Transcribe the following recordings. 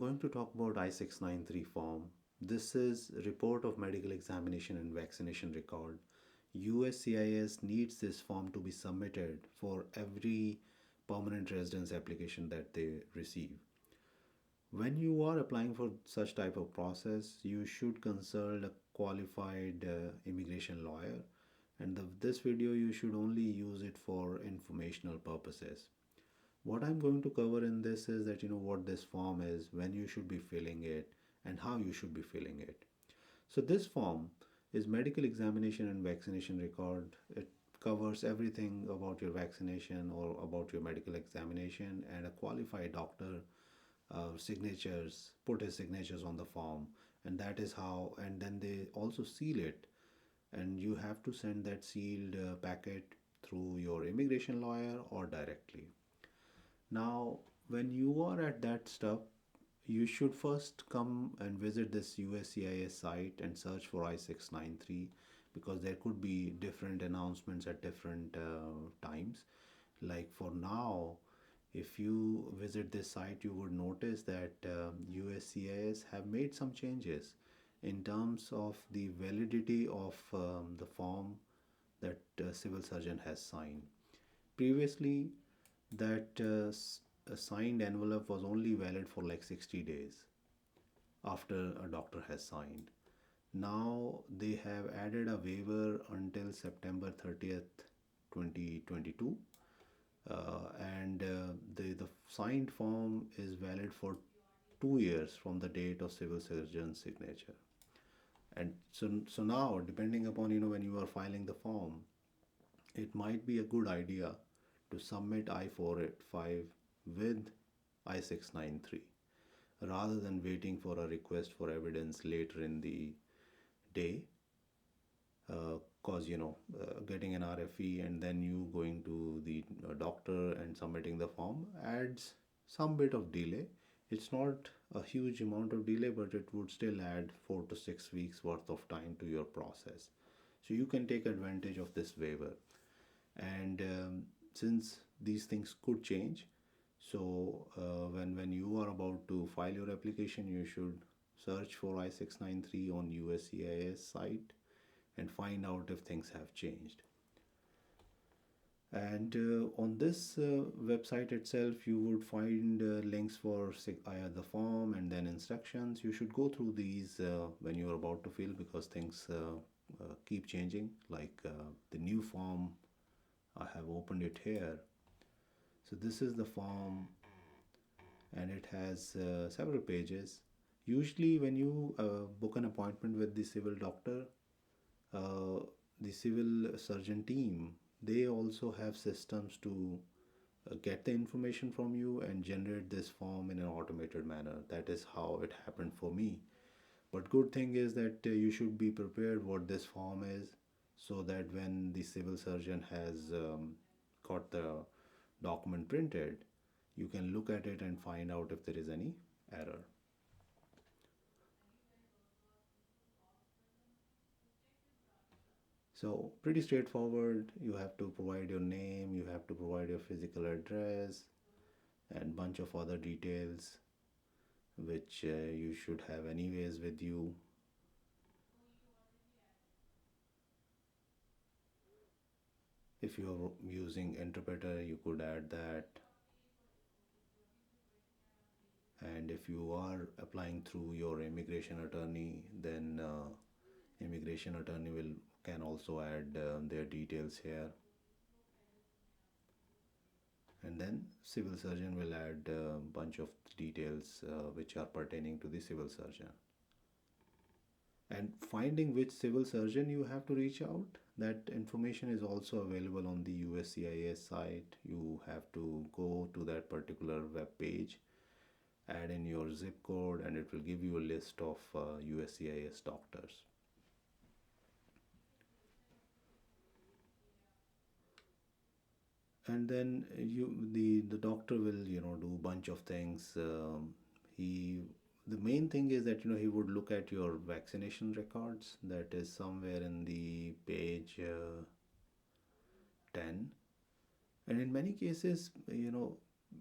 going to talk about I-693 form. This is report of medical examination and vaccination record. USCIS needs this form to be submitted for every permanent residence application that they receive. When you are applying for such type of process, you should consult a qualified immigration lawyer, and this video you should only use it for informational purposes. What I'm going to cover in this is that what this form is, when you should be filling it, and how you should be filling it. So this form is medical examination and vaccination record. It covers everything about your vaccination or about your medical examination, and a qualified doctor signatures, put his signatures on the form, and that is how, and then they also seal it, and you have to send that sealed packet through your immigration lawyer or directly. Now, when you are at that step, you should first come and visit this USCIS site and search for I-693, because there could be different announcements at different times. Like for now, if you visit this site, you would notice that USCIS have made some changes in terms of the validity of the form that civil surgeon has signed. Previously, that a signed envelope was only valid for like 60 days after a doctor has signed. Now they have added a waiver until September 30th, 2022. And the signed form is valid for 2 years from the date of civil surgeon's signature. And so now, depending upon when you are filing the form, it might be a good idea to submit I-485 with I-693 rather than waiting for a request for evidence later in the day. Cause getting an RFE and then you going to the doctor and submitting the form adds some bit of delay. It's not a huge amount of delay, but it would still add 4 to 6 weeks worth of time to your process. So you can take advantage of this waiver. And since these things could change, so when you are about to file your application, you should search for I-693 on USCIS site and find out if things have changed. And on this website itself, you would find links for the form and then instructions. You should go through these when you are about to fill, because things keep changing. Like the new form, I have opened it here. So this is the form, and it has several pages. Usually when you book an appointment with the civil doctor, the civil surgeon team, they also have systems to get the information from you and generate this form in an automated manner. That is how it happened for me. But good thing is that you should be prepared what this form is, so that when the civil surgeon has got the document printed, you can look at it and find out if there is any error. So pretty straightforward. You have to provide your name, you have to provide your physical address, and bunch of other details which you should have anyways with you. If you are using interpreter, you could add that. And if you are applying through your immigration attorney, then immigration attorney can also add their details here. And then civil surgeon will add a bunch of details which are pertaining to the civil surgeon. And finding which civil surgeon you have to reach out, that information is also available on the USCIS site. You have to go to that particular web page, add in your zip code, and it will give you a list of USCIS doctors. And then the doctor will do a bunch of things. He The main thing is that he would look at your vaccination records. That is somewhere in the page 10. And in many cases,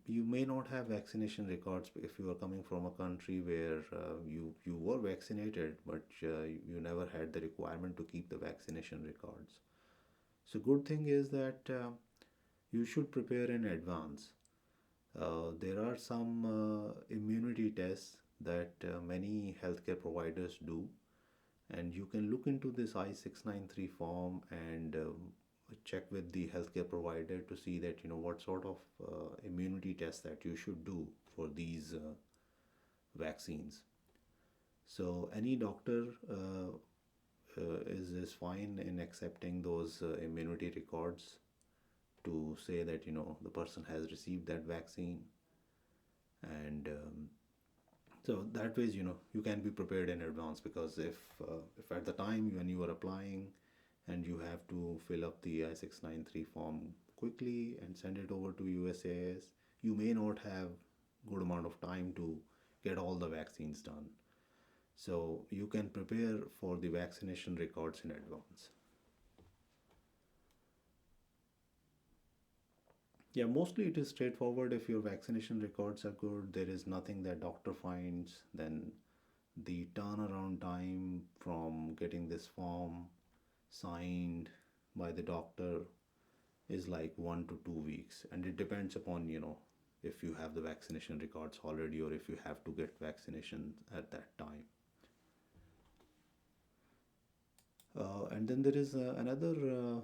You may not have vaccination records if you are coming from a country where you were vaccinated, but you never had the requirement to keep the vaccination records. So good thing is that you should prepare in advance. There are some immunity tests that many healthcare providers do, and you can look into this I-693 form and check with the healthcare provider to see that what sort of immunity test that you should do for these vaccines. So any doctor is fine in accepting those immunity records to say that the person has received that vaccine, and so that ways you can be prepared in advance, because if at the time when you are applying and you have to fill up the I-693 form quickly and send it over to USAIS, you may not have good amount of time to get all the vaccines done. So you can prepare for the vaccination records in advance. Yeah, mostly it is straightforward. If your vaccination records are good, there is nothing that doctor finds, then the turnaround time from getting this form signed by the doctor is like 1 to 2 weeks, and it depends upon if you have the vaccination records already or if you have to get vaccination at that time. And then there is another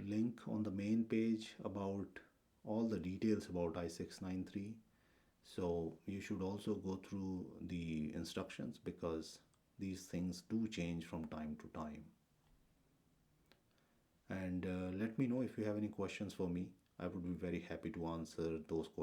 link on the main page about all the details about I-693. So you should also go through the instructions, because these things do change from time to time. And let me know if you have any questions for me. I would be very happy to answer those questions.